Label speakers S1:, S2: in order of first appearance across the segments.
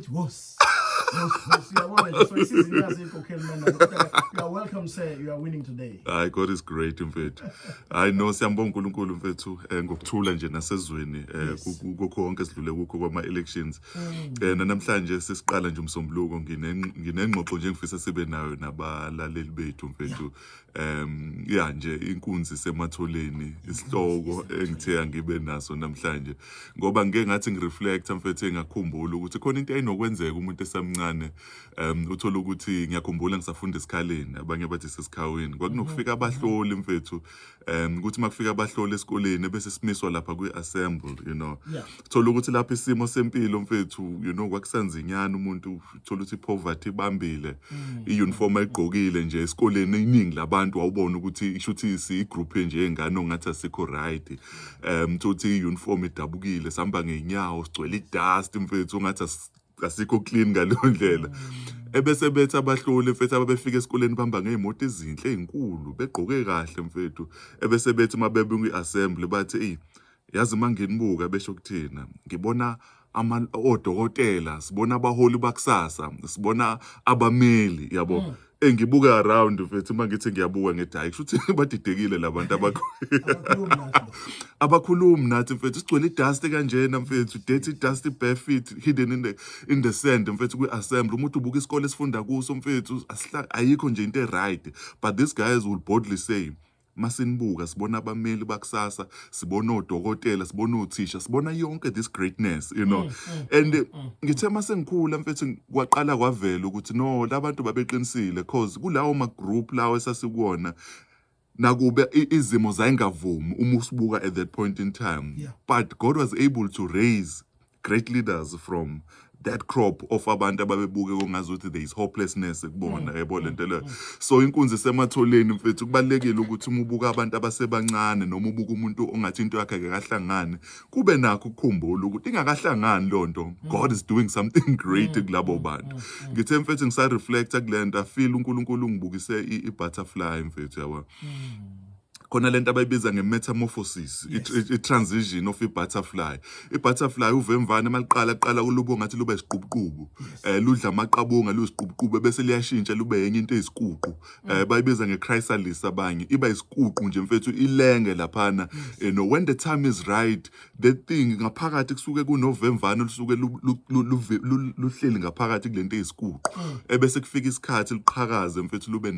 S1: ukuthi wos. Siyabona so isizini yasikhokhela manje. You are welcome sir, you are winning today.
S2: Hayi, God is great mfethu. Hayi no, siyambonga uNkulunkulu mfethu ngokuthula nje nasezweni kukho konke sidlule kukho kwama elections. Namhlanje sesiqala nje umsombuluko nginengxoxo nje ngifisa sibe nayo nabalaleli bethu mfethu. Ya nje inkunzi sematholeni isihloko engithe angibe naso namhlanje ngoba ngeke ngathi ngireflect mfethu engakhumbula ukuthi khona into ayinokwenzeka umuntu esamncane uthola ukuthi ngiyakhumbula ngisafunda esikhaleni abanye bathi sesikhaweni kwakunokufika abahloli mfethu ukuthi makufika abahloli esikoleni bese simiswa lapha kwi-assemble thola ukuthi lapha isimo sempilo mfethu kwakusanzinyana umuntu thola ukuthi poverty ibambile i-uniform ayigqokile nje esikoleni iningi labantu awubona ukuthi ishuthi igroup nje engane ongathi asikho right thothi i-uniform idabukile sihamba ngeenyawo sigcwele idust mfethu ongathi asikho clean ngaleyo ndlela ebese bethu abahloli mfethu ababefika esikoleni bamba ngeemoto ezinhle ezinkulu begqoke kahle mfethu ebese bethu mabebu kwi-assembly bathi yazi mangenibuka besho kuthina ngibona odokotela sibona abaholi bakusasa sibona abameli yabo engibuka around mfethu mangithi ngiyabuka ngedayik kushuthi badidekile labantu abakhulumi nathi mfethu sigcwele idust kanjena mfethu dirty dust bare feet hidden in the sand mfethu kwi-assembly umuntu ubuka isikole esifunda kuso mfethu ayikho nje into right but these guys will boldly say masinibuka sibona abameli bakusasa sibona odokotela sibona othisha sibona yonke this greatness and ngithe masengikhula mfethu kwaqala kwavela ukuthi no labantu babeqinisile cause kulawo ma group lawo esasikuona nakube izimo zayengavumi uma usibuka at that point in time but God was able to raise great leaders from that crop of abantu ababebuke kongazuthi there is hopelessness kubona yebo lento le so inkunzi sematholeni mfethu kubalekile ukuthi umubuka abantu abasebancane noma ubuka umuntu ongathi into yakhe akahlangane kube nakho ukukhumbula ukuthi ingakahlangani lonto God is doing something great kulabo bantu ngithe mfethu ngisa reflecta kulento I feel uNkulunkulu ngibukise i-butterfly mfethu yabo khona lento abayibiza nge-metamorphosis i-transition of i-butterfly i-butterfly uvemvane maliqala kulubo ngathi lube isiqubuqubu ludla amaqabunga luyisiqubuqubu bese liyashintsha lube yenye into ezikuqu bayibiza nge-chrysalis abanye iba isiququ nje mfethu ilenge laphana when the time is right that thing ngaphakathi kusuke kunovemvane lusuke luhleli ngaphakathi kulento ezikuqu ebese kufika isikhathi liqhakaze mfethu lube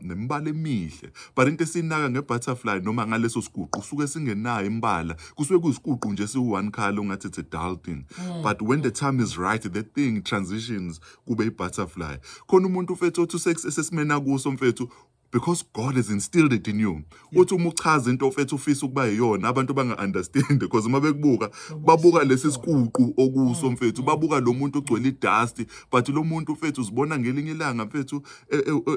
S2: nembala emihle but into nge-butterfly noma ngaleso siguqu suke singenayo imbala kusuke kuyisiququ nje siwu-one color ongathi it's a dull thing but when the time is right that thing transitions kube i-butterfly khona umuntu mfethu othi sesimena kuso mfethu because God has instilled it in you uthi uma uchaza into ofethu ufisa ukuba yiyona abantu banga-understand because uma bekubuka babuka lesi siququ okuso mfethu babuka lo muntu ogcwele idust but lo muntu mfethu uzibona ngelinye ilanga mfethu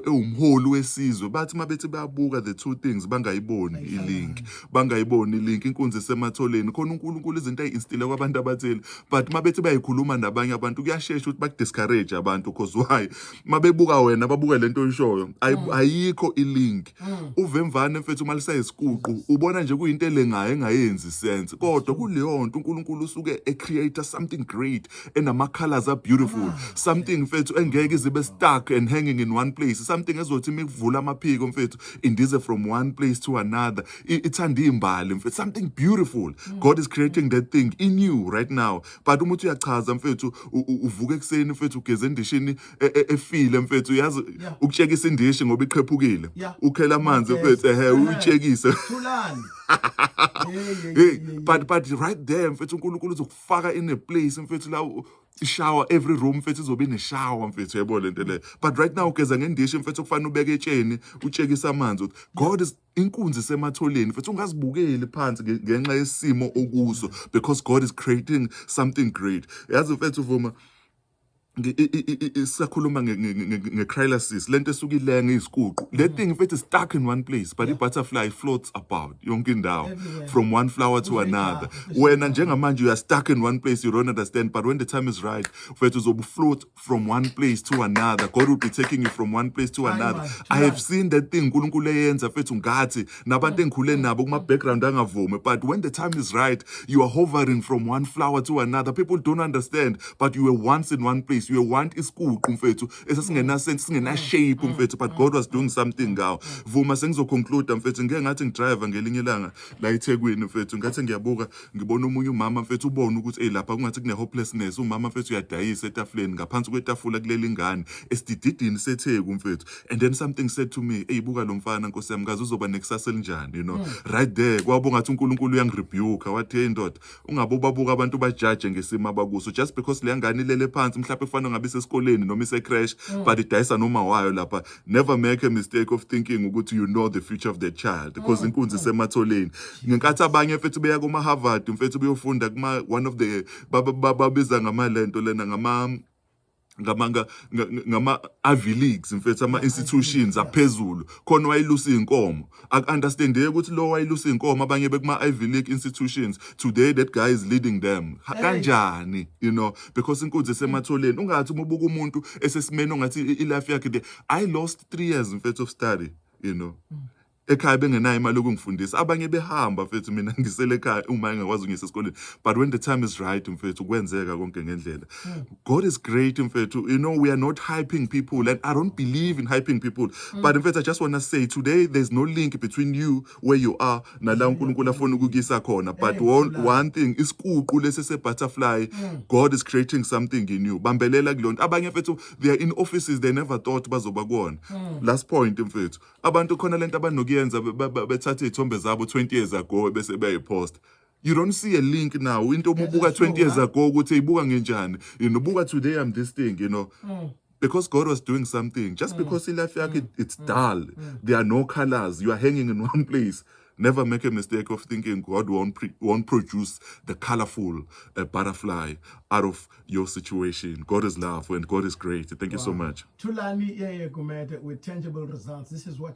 S2: umholi wesizwe bathi mabethi bayabuka the two things bangayiboni ilink inkunzi sematholeni khona uNkulunkulu izinto ayi-instile kwabantu abathile but mabethi bayikhuluma nabanye abantu kuyashesha ukuthi bakudiscourage abantu because why mabebuka wena babuka lento oyishoyo ayikho ilink uvemvane mfethu malisayisiququ ubona nje kuyinto elengayo engayenzi sense kodwa kuleyo nto uNkulunkulu usuke create something great and ama colors are beautiful something mfethu engeke izibe stuck and hanging in one place something ezothi mikuvula amaphiko mfethu indize from one place to another ithanda imbali mfethu something beautiful God is creating that thing in you right now but umuntu uyachaza mfethu uvuka ekseni mfethu ugeze endishini efile mfethu yazi ukutshekisa indishi ngoba iqhephukile ukhela amanzi mfethu uyitshekise but right there mfethu uNkulunkulu uzokufaka in a place mfethu la shower every room mfethu izobe ine shower mfethu yebo lento le but right now ugeza ngendishi mfethu kufanele ubeke etsheni utshekisa amanzi God is inkunzi sematholeni mfethu ungazibukeli phansi ngenxa yesimo okuso because God is creating something great yazi mfethu vuma Sisakhuluma nge-cryolasis lento esuka ilenge iziguqu le thing mfethu is stuck in one place but i-butterfly floats about yonke indawo
S1: Everywhere.
S2: from one flower to another. Wena njengamanje you are stuck in one place, you don't understand, but when the time is right mfethu uzobe float from one place to another. God will be taking you from one place to another. I have seen that thing uNkulunkulu eyenza mfethu ngathi nabantu engikhule nabo kuma background angavumi, but when the time is right you are hovering from one flower to another. People don't understand, but you were once in one place. You were once isiguqu mfethu esasingena sense singena shape mfethu, but God was doing something ngawo. Vuma sengizoconclude mfethu, ngeke ngathi ngidrive ngelinye ilanga la eThekwini mfethu, ngathi ngiyabuka ngibona omunye umama mfethu ubona ukuthi lapha kungathi kune hopelessness. Umama mfethu uyadayisa etafuleni ngaphansi kwetafula kuleli ingane esidididini seTheku mfethu, and then something said to me, buka lo mfana Nkosi yami, ngazi uzoba nekusasa elinjani, you know. Right there kwabo ngathi uNkulunkulu uyangirebuke wathi hey ndoda ungabe ubabuka abantu bajudge ngesimo abakuso just because le ngane ilele phansi mhlawumbe efana ngabe sesikoleni noma ise-crash but idayisa noma wayo lapha. Never make a mistake of thinking ukuthi you know the future of the child because inkunzi isematholeni. Ngenkathi abanye mfethu beya kuma Harvard mfethu beyofunda kuma one of the babiza ngamalento lena ngama Ivy Leagues mfethu ama institutions aphezulu khona wayilusa inkomo. Aku-understandeke ukuthi lo wayilusa inkomo abanye bekuma Ivy League institutions today that guy is leading them kanjani, you know, because inkunzi esematholeni. Ungathi umubuka umuntu esesimeni ongathi ilife yakhe I lost 3 years mfethu of study, you know. Ekhaya bengenayo imali yokungifundisa, abanye behamba mfethu, mina ngisele ekhaya uma engakwazi ukungisa esikoleni, but when the time is right mfethu kwenzeka konke ngendlela. God is great mfethu, you know. We are not hyping people and I don't believe in hyping people, but mfethu I just want to say today there's no link between you where you are nala uNkulunkulu afuna ukukisa khona, but one thing isiququ lesi se-butterfly, God is creating something in you. Bambelela kulonto. Abanye mfethu they are in offices they never thought bazoba kuona. Last point mfethu, abantu khona lento abanokuyenza bethatha izithombe zabo 20 years ago bese beyipost. You don't see a link now into omubuka 20 years ago ukuthi ibuka ngenjani, you know, buka today I'm this thing, you know. Because God was doing something. Just because life it's dull, there are no colors, you are hanging in one place. Never make a mistake of thinking God won't produce the colorful butterfly out of your situation. God is love and God is great. Thank you so much.
S1: Thulani Yeye Gumede with tangible results. This is what